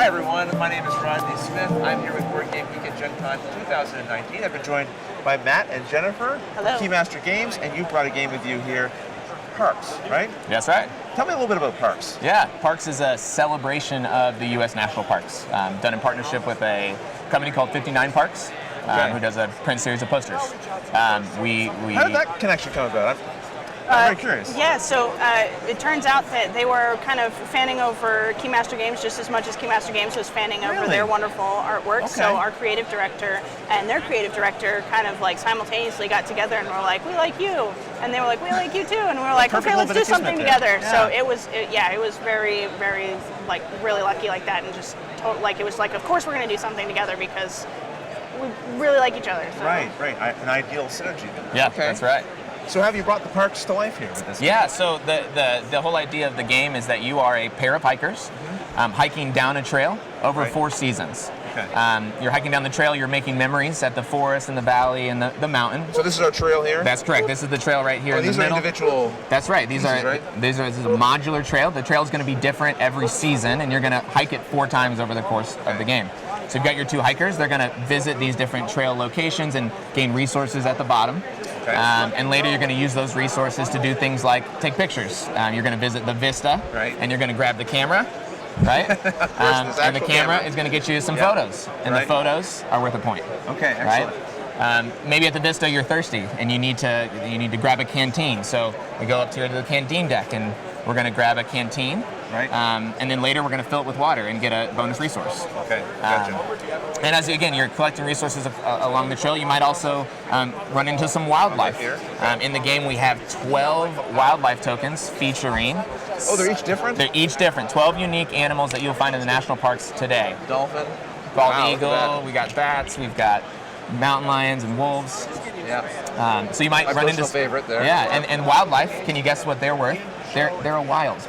Hi everyone, my name is Rodney Smith. I'm here with BoardGameGeek at Gen Con 2019. I've been joined by Matt and Jennifer Hello. from Keymaster Games, and you brought a game with you here, Parks, right? That's right. Tell me a little bit about Parks. Yeah, Parks is a celebration of the U.S. national parks, done in partnership with a company called 59 Parks, who does a print series of posters. How did that connection come about? I'm very curious. Yeah, so it turns out that they were kind of fanning over Keymaster Games just as much as Keymaster Games was fanning over their wonderful artwork. Okay. So our creative director and their creative director kind of like simultaneoally got together and were like, we like you. And they were like, we like you too. And we were like, Perfect okay, little let's bit do of something kismet together. there. So it was very, very like really lucky like that, and just like it was like, of course we're going to do something together because we really like each other. So. Right. An ideal synergy then. Yeah, Okay. that's right. So have you brought the parks to life here with this? Yeah, so the whole idea of the game is that you are a pair of hikers hiking down a trail over 4 seasons. Okay. You're hiking down the trail, you're making memories at the forest and the valley and the mountain. So this is our trail here? That's correct. This is the trail right here in the these middle. are individual. That's right. This is right? this is a modular trail. The trail is going to be different every season, and you're going to hike it 4 times over the course of the game. So you've got your 2 hikers. They're going to visit these different trail locations and gain resources at the bottom. Okay. And later you're going to use those resources to do things like take pictures. You're going to visit the vista, Right. and you're going to grab the camera, right? there's And the actual camera camera. is going to get you some Yeah. photos, and Right. the photos are worth a point. Okay, Right? excellent. Maybe at the Vista you're thirsty and you need to grab a canteen. So we go up here to the canteen deck and we're going to grab a canteen. Right. And then later we're going to fill it with water and get a bonus resource. Okay, gotcha. And as again you're collecting resources along the trail, you might also run into some wildlife. Here. In the game we have 12 wildlife tokens featuring. Oh, they're each different? They're each different. 12 unique animals that you'll find in the national parks today. Dolphin. Bald Wow, look at eagle. that. We got bats. We've got mountain lions and wolves. Yeah. So you might My run into personal favorite there. Yeah, and wildlife. Can you guess what they're worth? They're a wild.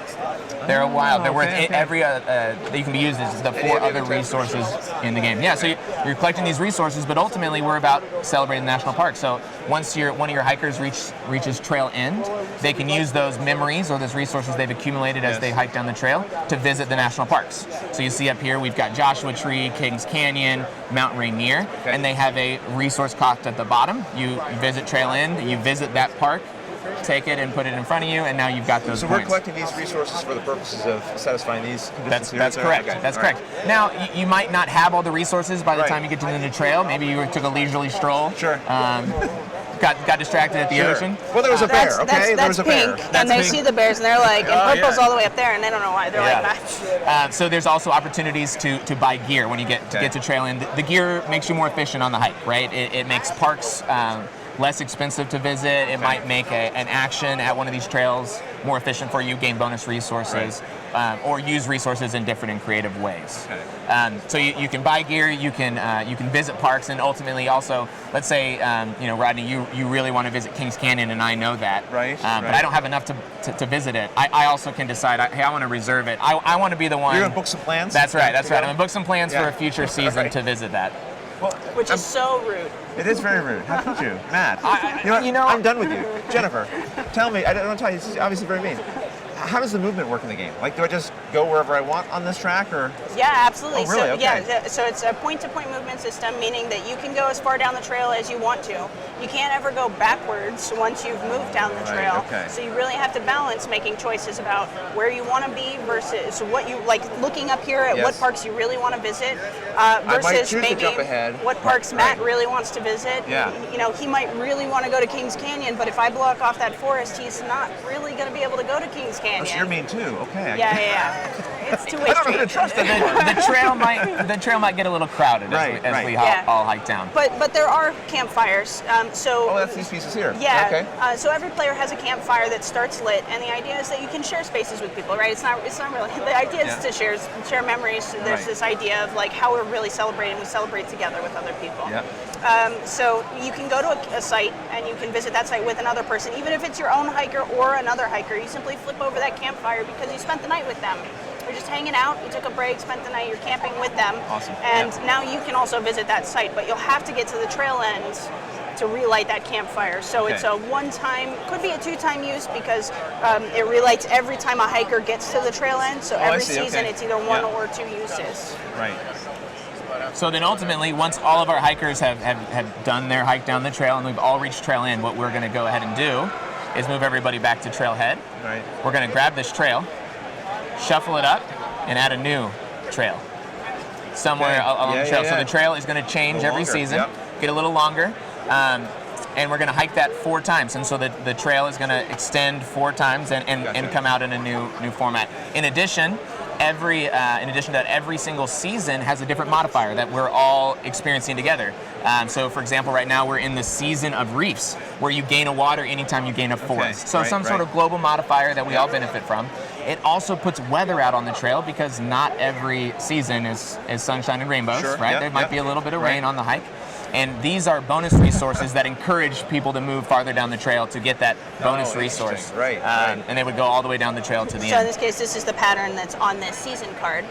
They're a wild. They're worth okay. every that you can be used as the 4 other resources in the game. Yeah, so you're collecting these resources, but ultimately we're about celebrating the national park. So once one of your hikers reaches trail end, they can use those memories or those resources they've accumulated as they hike down the trail to visit the national parks. So you see up here we've got Joshua Tree, Kings Canyon, Mount Rainier, and they have a resource cost at the bottom. You visit trail end, you visit that park, take it and put it in front of you, and now you've got those So points. we're collecting these resources for the purposes of satisfying these conditions here? That's correct. Okay. That's All right. correct. Now, you might not have all the resources by the Right. time you get to the new trail. Maybe you took a leisurely stroll. Sure. Got distracted at the Sure. ocean. Well, there was a bear, okay? There was a bear. pink, That's and they pink. see the bears, and they're like, and Oh, purple's yeah. all the way up there, and they don't know why. They're Yeah. like, nah. So there's also opportunities to buy gear when you get to trail end. The gear makes you more efficient on the hike, right? It makes parks less expensive to visit. It might make an action at one of these trails more efficient for you, gain bonus resources, or use resources in different and creative ways. Okay. So you can buy gear, you can visit parks, and ultimately also, let's say, Rodney, you really want to visit Kings Canyon, and I know that, Right, But right. I don't have enough to visit it. I also can decide, hey, I want to reserve it. I want to be the one. You're going to book some plans? That's right. I'm Yeah. going to book some plans Yeah. for a future season Right. to visit that. Well, Which is so rude. it is very rude. How could you? Matt, you know- I'm done with you. Jennifer, tell me, I don't want to tell you, this is obviously very mean. How does the movement work in the game? Like, do I just go wherever I want on this track, or? Yeah, absolutely. Oh, really? So, Okay. yeah, so it's a point-to-point movement system, meaning that you can go as far down the trail as you want to. You can't ever go backwards once you've moved down the Right, trail. okay. So you really have to balance making choices about where you want to be versus what you like. Looking up here at Yes. what parks you really want to visit might versus choose to maybe jump ahead. what parks Right. Matt really wants to visit. Yeah. You know, he might really want to go to Kings Canyon, but if I block off that forest, he's not really going to be able to go to Kings Canyon. Oh, so you're mean too. Okay. Yeah. It's two-way I don't know who to street. trust anymore. The trail might get a little crowded Right, as right. we Yeah. all hike down. But there are campfires. So Oh, that's these pieces here. yeah. Okay. So every player has a campfire that starts lit, and the idea is that you can share spaces with people, right? It's not really. The idea is Yeah. to share memories. There's Right. this idea of like how we're really celebrating. We celebrate together with other people. Yeah. So you can go to a site and you can visit that site with another person, even if it's your own hiker or another hiker. You simply flip over that campfire because you spent the night with them. You're just hanging out, you took a break, spent the night, you're camping with them. Awesome. And Yeah. now you can also visit that site, but you'll have to get to the trail end to relight that campfire. So Okay. it's a one-time, could be a two-time use because it relights every time a hiker gets to the trail end. So I every see, season okay. it's either one Yeah. or two uses. Right. So then ultimately, once all of our hikers have done their hike down the trail and we've all reached trail end, what we're going to go ahead and do is move everybody back to trailhead. Right. We're going to grab this trail, shuffle it up, and add a new trail somewhere Okay. along Yeah, the trail. yeah, So yeah. the trail is going to change A little every longer, season, yep. get a little longer. And we're going to hike that 4 times, and so the trail is going to extend 4 times and Gotcha. come out in a new format. In addition, every single season has a different modifier that we're all experiencing together. So, for example, right now we're in the season of reefs, where you gain a water anytime you gain a forest. So right, some sort right. of global modifier that we all benefit from. It also puts weather out on the trail because not every season is sunshine and rainbows, Sure, right? yeah, There might yeah. be a little bit of Right. rain on the hike. And these are bonus resources that encourage people to move farther down the trail to get that bonus Oh, resource. interesting. Right. And they would go all the way down the trail to the So in end. this case, this is the pattern that's on this season card.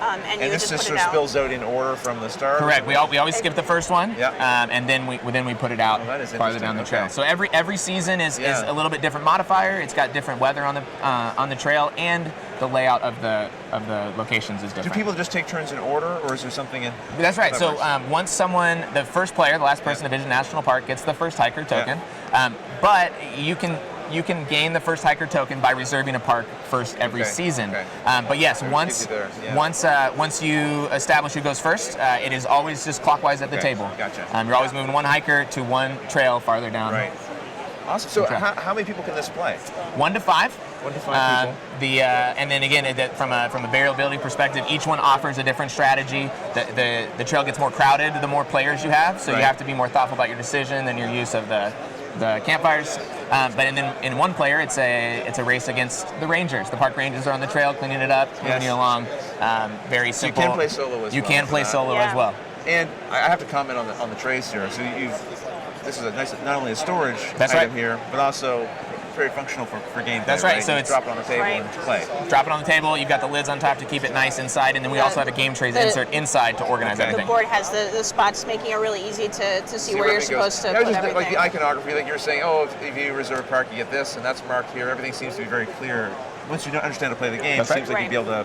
And you And would this just just put sort it of out. spills out in order from the start? Correct. We always skip the first one, Yeah. and then we put it out Oh, that is farther down the interesting. trail. Okay. So every season is Yeah. a little bit different modifier. It's got different weather on the trail, and the layout of the locations is Do different. people just take turns in order, or is there something in? That's right. that So works? once the first player, the last person to visit National Park, gets the first hiker token, but you can gain the first hiker token by reserving a park first every Okay, season. okay. But yes, Keep once you there, yeah. once you establish who goes first, it is always just clockwise at the Okay, table. gotcha. You're always moving one hiker to one trail farther down. Right. Awesome. So Okay. how many people can this play? 1 to 5. 1 to 5 people. And then again, from a barrel building perspective, each one offers a different strategy. The trail gets more crowded the more players you have, so Right. you have to be more thoughtful about your decision and your use of the campfires. But in one player, it's a race against the rangers. The park rangers are on the trail, cleaning it up, moving Yes. you along. Very You simple. can play solo as You well. can play solo Yeah. as well. And I have to comment on the trays here. So this is a nice, not only a storage That's item right. here, but also very functional for gameplay. That's right, so You it's- drop it on the table Right. and play. Drop it on the table. You've got the lids on top to keep it nice inside, and then we also have a game trays insert inside to organize Okay. The everything. board has the spots, making it really easy to see where you're everything goes. supposed to Yeah, it was put just everything. like the iconography, like you were saying. Oh, if you reserve a park, you get this, and that's marked here. Everything seems to be very clear. Once you don't understand how to play the game, it That's right. seems like you'd be able to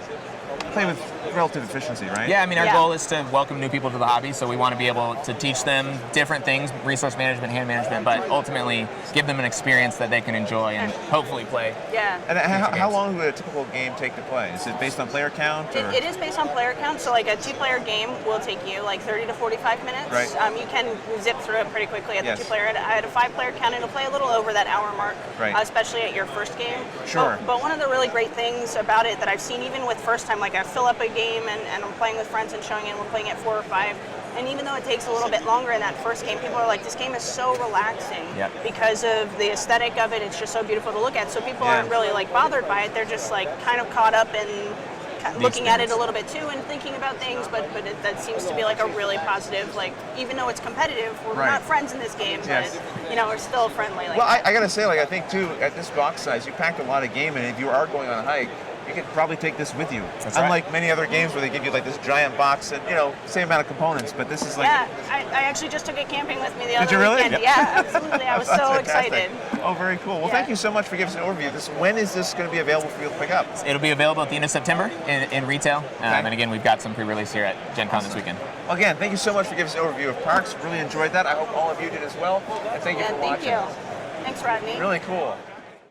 play with relative efficiency, right? Yeah, I mean, our Yeah. goal is to welcome new people to the hobby, so we want to be able to teach them different things, resource management, hand management, but ultimately give them an experience that they can enjoy and hopefully play. Yeah. And Future how games. long would a typical game take to play? Is it based on player count? Or? It is based on player count, so like a 2-player game will take you like 30 to 45 minutes. Right. You can zip through it pretty quickly at Yes. the 2-player. At a 5-player count, it'll play a little over that hour mark, Right. Especially at your first game. Sure. But one of the really great things about it that I've seen even with first time, like I fill up a game and I'm playing with friends and showing it, and we're playing at 4 or 5. And even though it takes a little bit longer in that first game, people are like, this game is so relaxing Yep. because of the aesthetic of it. It's just so beautiful to look at. So people Yeah. aren't really like bothered by it. They're just like kind of caught up in looking at it a little bit too and thinking about things, but that seems to be like a really positive, like even though it's competitive, we're Right. not friends in this game, Yes. but we're still friendly. Like Well, I gotta say, like I think too, at this box size, you packed a lot of game in. If you are going on a hike, you could probably take this with you. That's right. Unlike many other games where they give you like this giant box and same amount of components, but this is like. yeah, I actually just took it camping with me the Did other you really? weekend. Yep. Yeah, absolutely. I was That's so fantastic. excited. Oh, very cool. Well, Yeah. thank you so much for giving us an overview. When is this going to be available for you to pick up? It'll be available at the end of September in retail. And again, we've got some pre-release here at Gen Con this weekend. Again, thank you so much for giving us an overview of parks. Really enjoyed that. I hope all of you did as well. And thank you Yeah, for thank watching. you. Thanks, Rodney. Really cool.